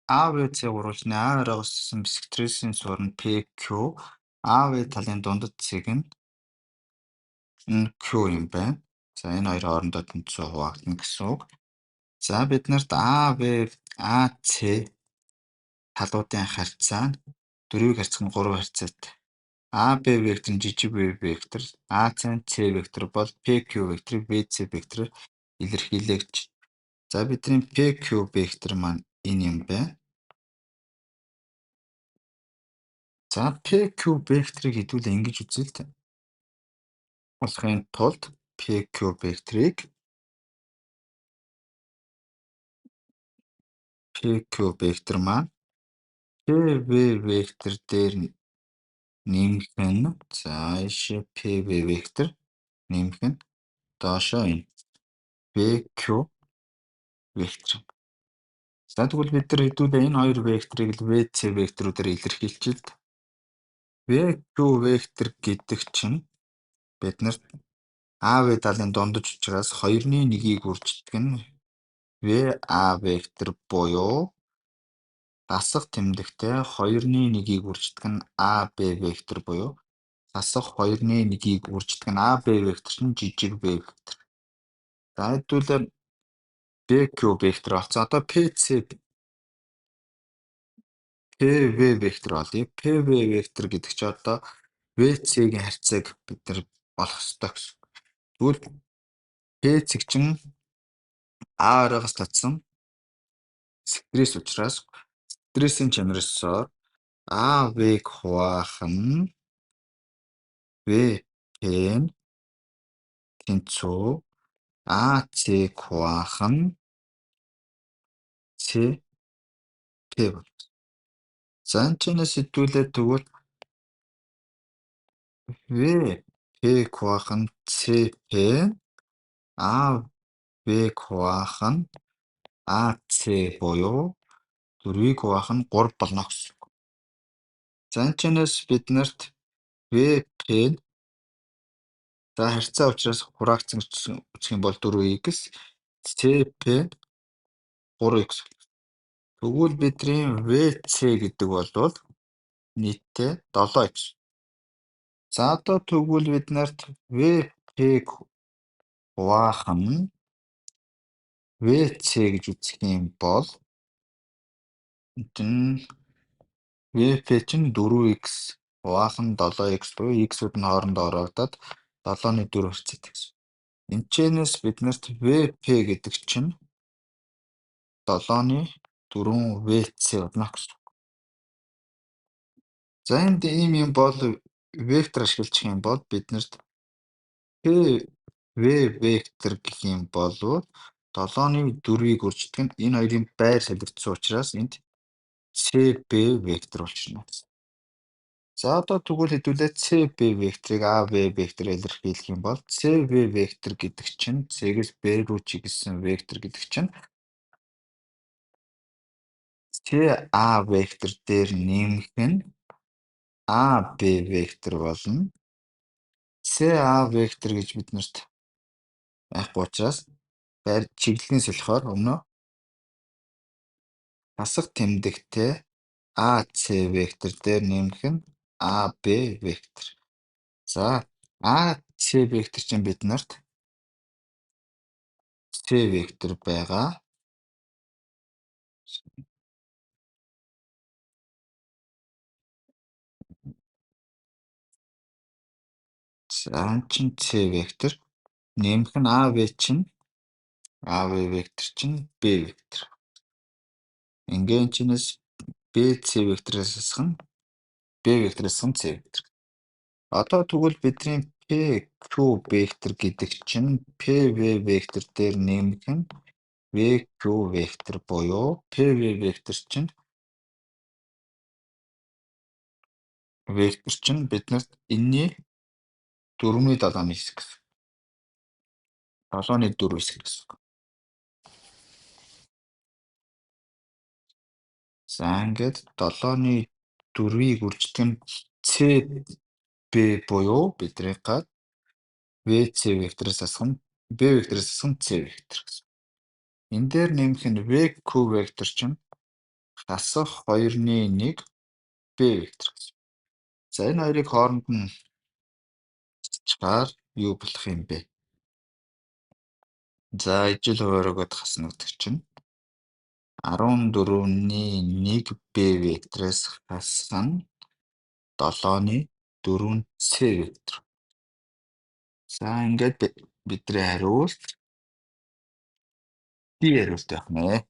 АВЦ гурвалжны А араас гэсэн бисектрисийн суурь нь PQ, АВ талын дундад цэг нь Q юм байна. За энэ хоёр хоорондоо тэнцүү хуваагдана гэсэн үг. За биднэрт АВ, АЦ талуудын харьцаа нь дөрвийг харьцах нь 3 харьцаатай. АБ вектор нь жижиг В вектор, АЦ нь С вектор бол PQ векторыг VC вектороор илэрхийлэгч. За бидний PQ вектор маань энэ юм байна. За PQ векторыг хэдүүлээ ингэж үзье л дээ. Болохын тулд PQ векторыг маань PV вектор дээр нэмэх нь заашаа PV вектор нэмэх нь доошоо энэ VQ вектор. За тэгвэл бид нар хэдүүлээ энэ хоёр векторыг л VC векторуудаар илэрхийлчихье л. VQ вектор гэдэг чинь биднэрт АВ талын дундаж учраас 2-ны 1-ийг үрждэг нь VA вектор буюу дасах тэмдэгтээ 2-ны 1-ийг үрждэг нь AB вектор буюу дасах 2-ны 1-ийг үрждэг нь AB вектор чинь жижиг V вектор. За хэдүүлээ BQ вектор болсон. Одоо PV вектор болъё. PV вектор гэдэг чинь одоо VC-гийн харьцааг бид нар олох ёстой гэсэн. Тэгвэл VC чинь А-аас татсан стресс учраас стрессийн чанарсаар АВ-г хуваах нь VP-н тэнцүү АЦ-г хуваах нь CP бол. За энэ чинээс хэдүүлээ тэгвэл VP-г хуваах нь CP, АВ-г хуваах нь АЦ буюу 4-ийг хуваах нь 3 болно гэсэн үг. За энэ чинээс биднэрт VP-н за харьцаа учраас хураагдсан үсэх юм бол 4x, CP 3x. Тэгвэл бидний VC гэдэг бол нийтдээ 7x. За одоо тэгвэл бид нарт VP-г хуваах нь VC гэж үзэх юм бол VP чинь 4x хуваах нь 7x буюу x-үүд нь хоорондоо ороогдоод 7-ны 4 харьцаатай гэсэн. Энэчнээс бид нарт VP гэдэг чинь 7-ны 4 VC болно гэсэн. За энд ийм юм бол вектор ашиглах юм бол биднэрт PV вектор гэх юм бол 7-ны 4-ийг үрждэг нь энэ хоёрын байр солигдсон учраас энд CB вектор болчихно. За одоо тэгвэл хэдүүлээ CB векторыг AV вектороор илэрхийлэх юм бол CV вектор гэдэг чинь C-гээс B рүү чиглэсэн вектор гэдэг чинь CA вектор дээр нэмэх нь AB вектор болно. CA вектор гэж биднэрт байхгүй учраас байр чиглэлийн солихоор өмнө дасах тэмдэгтээ AC вектор дээр нэмэх нь AB вектор. За AC вектор чинь биднэрт C вектор байгаа. За энэ чинь C вектор нэмэх нь AV чинь AV вектор чинь B вектор. Ингээл чинээс BC вектороос асах нь B вектороос нь C вектор. Одоо тэгвэл бидний PQ вектор гэдэг чинь PV вектор дээр нэмэх нь VQ вектор буюу PV вектор чинь биднэрт энэний 4-ний 7-ны хэсэг гэсэн. 7-ны 4 хэсэг гэсэн. За ингээд 7-ны 4-ийг үрждэг нь CB буюу бидний гад VC вектороос асах нь B вектороос асах нь C вектор гэсэн. Энэ дээр нэмэх нь VQ вектор чинь хасах 2-1 B вектор гэсэн. За энэ хоёрыг хооронд нь хасчихаар юу болох юм бэ? За ижил хуваарьгоод хасна гэдэг чинь 14-1 B вектороос хасах нь 7-4 C вектор. За ингээд бидний хариулт D хариулт байх нэ.